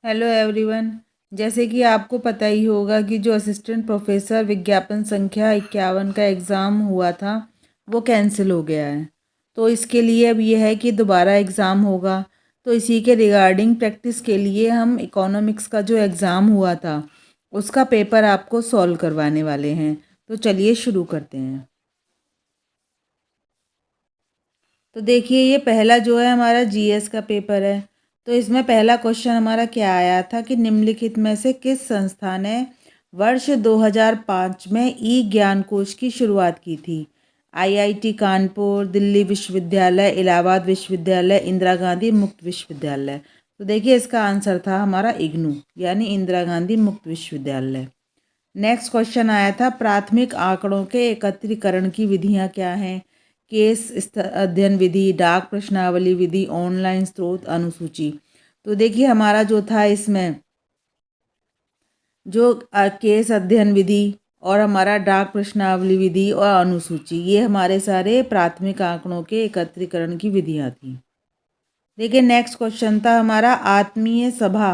Hello everyone. जैसे कि आपको पता ही होगा कि जो असिस्टेंट प्रोफेसर विज्ञापन संख्या 51 का एग्ज़ाम हुआ था वो कैंसिल हो गया है। तो इसके लिए अब ये है कि दोबारा एग्ज़ाम होगा। तो इसी के रिगार्डिंग प्रैक्टिस के लिए हम इकोनॉमिक्स का जो एग्ज़ाम हुआ था उसका पेपर आपको सॉल्व करवाने वाले हैं। तो चलिए शुरू करते हैं। तो देखिए, ये पहला जो है हमारा जीएस का पेपर है। तो इसमें पहला क्वेश्चन हमारा क्या आया था कि निम्नलिखित में से किस संस्था ने वर्ष 2005 में ई ज्ञान कोश की शुरुआत की थी? आईआईटी कानपुर, दिल्ली विश्वविद्यालय, इलाहाबाद विश्वविद्यालय, इंदिरा गांधी मुक्त विश्वविद्यालय। तो देखिए, इसका आंसर था हमारा इग्नू यानी इंदिरा गांधी मुक्त विश्वविद्यालय। नेक्स्ट क्वेश्चन आया था प्राथमिक आंकड़ों के एकत्रीकरण की विधियां क्या हैं? अध्ययन विधि, डाक प्रश्नावली विधि, ऑनलाइन स्रोत, अनुसूची। तो देखिए, हमारा जो था इसमें जो केस अध्ययन विधि और हमारा डाक प्रश्नावली विधि और अनुसूची, ये हमारे सारे प्राथमिक आंकड़ों के एकत्रीकरण की विधियां थी। देखिए, नेक्स्ट क्वेश्चन था हमारा आत्मीय सभा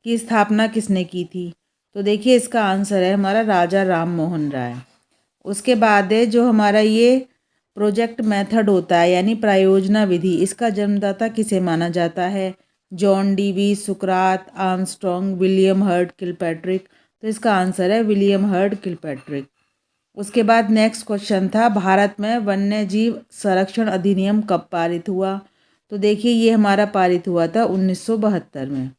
की स्थापना किसने की थी? तो देखिए, इसका आंसर है हमारा राजा राम मोहन राय। उसके बाद है जो हमारा ये प्रोजेक्ट मेथड होता है यानी प्रायोजना विधि, इसका जन्मदाता किसे माना जाता है? जॉन डीवी, सुकरात, आर्मस्ट्रॉन्ग, विलियम हर्ट किलपैट्रिक। तो इसका आंसर है विलियम हर्ट किलपैट्रिक। उसके बाद नेक्स्ट क्वेश्चन था भारत में वन्य जीव संरक्षण अधिनियम कब पारित हुआ? तो देखिए, ये हमारा पारित हुआ था 1972 में।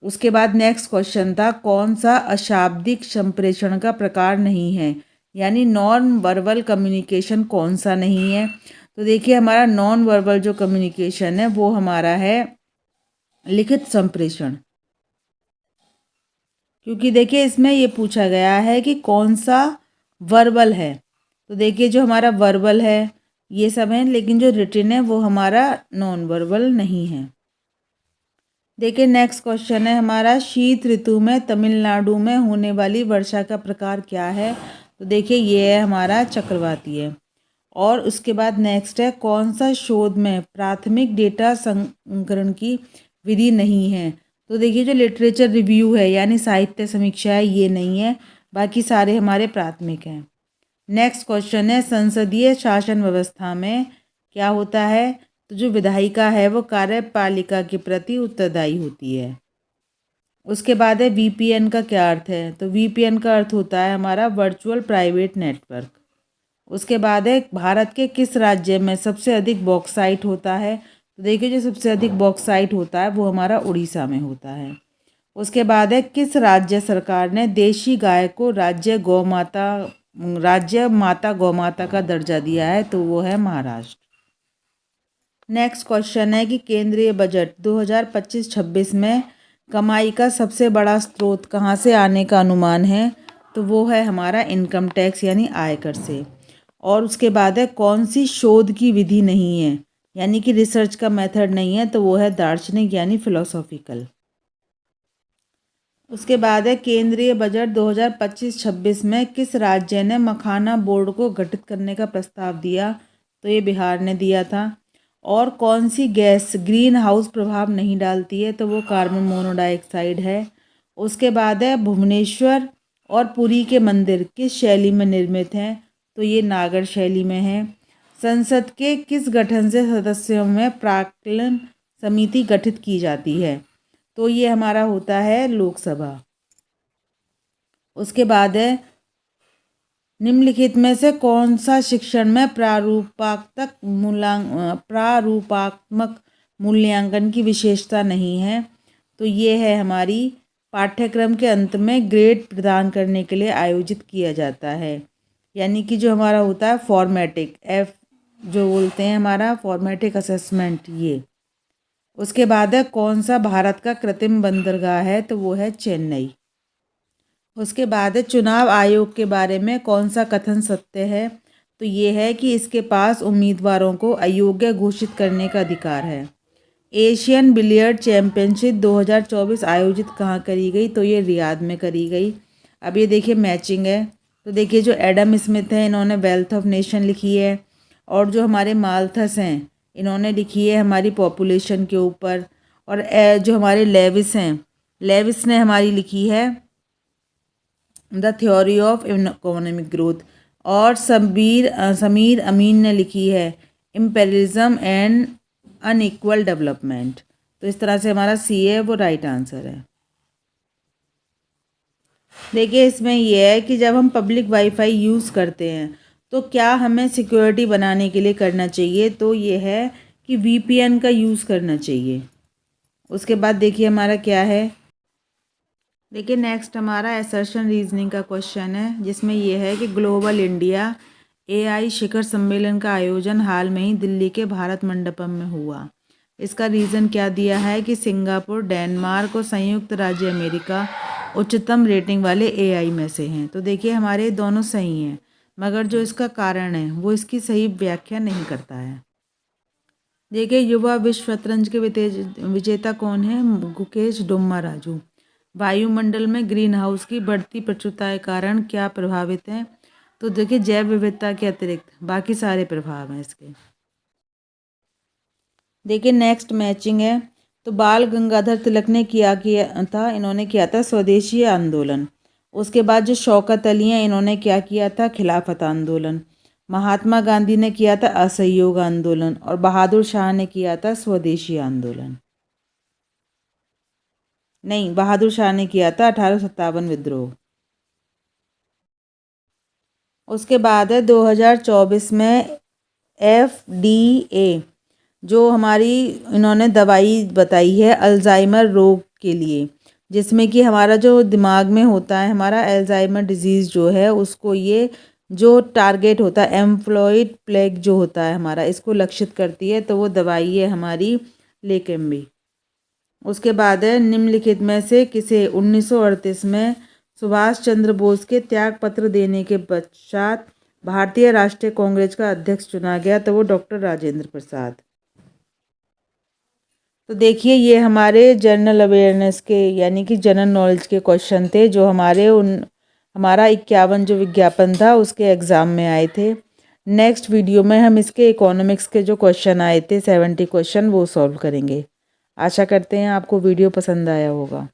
उसके बाद नेक्स्ट क्वेश्चन था कौन सा अशाब्दिक संप्रेषण का प्रकार नहीं है, यानी नॉन वर्बल कम्युनिकेशन कौन सा नहीं है? तो देखिए, हमारा नॉन वर्बल जो कम्युनिकेशन है वो हमारा है लिखित संप्रेषण। क्योंकि देखिए, इसमें ये पूछा गया है कि कौन सा वर्बल है। तो देखिए, जो हमारा वर्बल है ये सब है, लेकिन जो रिटन है वो हमारा नॉन वर्बल नहीं है। देखिए, नेक्स्ट क्वेश्चन है हमारा शीत ऋतु में तमिलनाडु में होने वाली वर्षा का प्रकार क्या है? तो देखिए, ये है हमारा चक्रवाती है। और उसके बाद नेक्स्ट है कौन सा शोध में प्राथमिक डेटा संग्रहण की विधि नहीं है? तो देखिए, जो लिटरेचर रिव्यू है यानी साहित्य समीक्षा है ये नहीं है, बाकी सारे हमारे प्राथमिक हैं। नेक्स्ट क्वेश्चन है संसदीय शासन व्यवस्था में क्या होता है? तो जो विधायिका है वो कार्यपालिका के प्रति उत्तरदायी होती है। उसके बाद है वीपीएन का क्या अर्थ है? तो वीपीएन का अर्थ होता है हमारा वर्चुअल प्राइवेट नेटवर्क। उसके बाद है भारत के किस राज्य में सबसे अधिक बॉक्साइट होता है? तो देखिए, जो सबसे अधिक बॉक्साइट होता है वो हमारा उड़ीसा में होता है। उसके बाद है किस राज्य सरकार ने देशी गाय को राज्य माता गौमाता का दर्जा दिया है? तो वो है महाराष्ट्र। नेक्स्ट क्वेश्चन है कि केंद्रीय बजट 2025-26 में कमाई का सबसे बड़ा स्रोत कहाँ से आने का अनुमान है? तो वो है हमारा इनकम टैक्स यानी आयकर से। और उसके बाद है कौन सी शोध की विधि नहीं है, यानी कि रिसर्च का मेथड नहीं है? तो वो है दार्शनिक यानी फिलोसॉफिकल। उसके बाद है केंद्रीय बजट 2025-26 में किस राज्य ने मखाना बोर्ड को गठित करने का प्रस्ताव दिया? तो ये बिहार ने दिया था। और कौन सी गैस ग्रीन हाउस प्रभाव नहीं डालती है? तो वो कार्बन मोनोडाइऑक्साइड है। उसके बाद है भुवनेश्वर और पुरी के मंदिर किस शैली में निर्मित हैं? तो ये नागर शैली में है। संसद के किस गठन से सदस्यों में प्राक्कलन समिति गठित की जाती है? तो ये हमारा होता है लोकसभा। उसके बाद है निम्नलिखित में से कौन सा शिक्षण में प्रारूपात्मक मूल्यांकन की विशेषता नहीं है? तो ये है हमारी पाठ्यक्रम के अंत में ग्रेड प्रदान करने के लिए आयोजित किया जाता है, यानी कि जो हमारा होता है फॉर्मेटिक एफ जो बोलते हैं हमारा फॉर्मेटिक असेसमेंट ये। उसके बाद है कौन सा भारत का कृत्रिम बंदरगाह है? तो वो है चेन्नई। उसके बाद है चुनाव आयोग के बारे में कौन सा कथन सत्य है? तो ये है कि इसके पास उम्मीदवारों को अयोग्य घोषित करने का अधिकार है। एशियन बिलियर्ड चैंपियनशिप 2024 आयोजित कहाँ करी गई? तो ये रियाद में करी गई। अब ये देखिए मैचिंग है। तो देखिए, जो एडम स्मिथ है इन्होंने वेल्थ ऑफ नेशन लिखी है, और जो हमारे माल्थस हैं इन्होंने लिखी है हमारी पॉपुलेशन के ऊपर, और जो हमारे लेविस हैं लेविस ने हमारी लिखी है the theory of economic growth, और समीर अमीन ने लिखी है इम्पेरियलिज्म एंड अनइक्वल डेवलपमेंट। तो इस तरह से हमारा सी है वो राइट आंसर है। देखिए इसमें यह है कि जब हम पब्लिक वाईफाई यूज़ करते हैं तो क्या हमें सिक्योरिटी बनाने के लिए करना चाहिए, तो ये है कि वीपीएन का यूज़ करना चाहिए। उसके बाद देखिए हमारा क्या है, देखिए नेक्स्ट हमारा असर्शन रीजनिंग का क्वेश्चन है, जिसमें यह है कि ग्लोबल इंडिया एआई शिखर सम्मेलन का आयोजन हाल में ही दिल्ली के भारत मंडपम में हुआ। इसका रीज़न क्या दिया है कि सिंगापुर, डेनमार्क और संयुक्त राज्य अमेरिका उच्चतम रेटिंग वाले एआई में से हैं। तो देखिए हमारे दोनों सही हैं, मगर जो इसका कारण है वो इसकी सही व्याख्या नहीं करता है। देखिए युवा विश्व शतरंज के विजेता कौन है? गुकेश डुम्मा-राजू। वायुमंडल में ग्रीन हाउस की बढ़ती प्रचुरता के कारण क्या प्रभावित है? तो देखिए जैव विविधता के अतिरिक्त बाकी सारे प्रभाव हैं इसके। देखिए नेक्स्ट मैचिंग है, तो बाल गंगाधर तिलक ने किया था, इन्होंने किया था स्वदेशी आंदोलन। उसके बाद जो शौकत अली हैं, इन्होंने क्या किया था? खिलाफत आंदोलन। महात्मा गांधी ने किया था असहयोग आंदोलन, और बहादुर शाह ने किया था स्वदेशी आंदोलन। नहीं, बहादुर शाह ने किया था 1857 विद्रोह। उसके बाद है 2024 में FDA जो हमारी इन्होंने दवाई बताई है अल्जाइमर रोग के लिए, जिसमें कि हमारा जो दिमाग में होता है हमारा अल्जाइमर डिजीज़ जो है उसको ये जो टारगेट होता है एम्प्लॉयड प्लेग जो होता है हमारा, इसको लक्षित करती है। तो वो दवाई है हमारी लेकेम्बी। उसके बाद है निम्नलिखित में से किसे 1938 में सुभाष चंद्र बोस के त्याग पत्र देने के पश्चात भारतीय राष्ट्रीय कांग्रेस का अध्यक्ष चुना गया? तो वो डॉक्टर राजेंद्र प्रसाद। तो देखिए ये हमारे जनरल अवेयरनेस के यानी कि जनरल नॉलेज के क्वेश्चन थे, जो हमारा 51 जो विज्ञापन था उसके एग्ज़ाम में आए थे। नेक्स्ट वीडियो में हम इसके इकोनॉमिक्स के जो क्वेश्चन आए थे 70 क्वेश्चन वो सॉल्व करेंगे। आशा करते हैं आपको वीडियो पसंद आया होगा।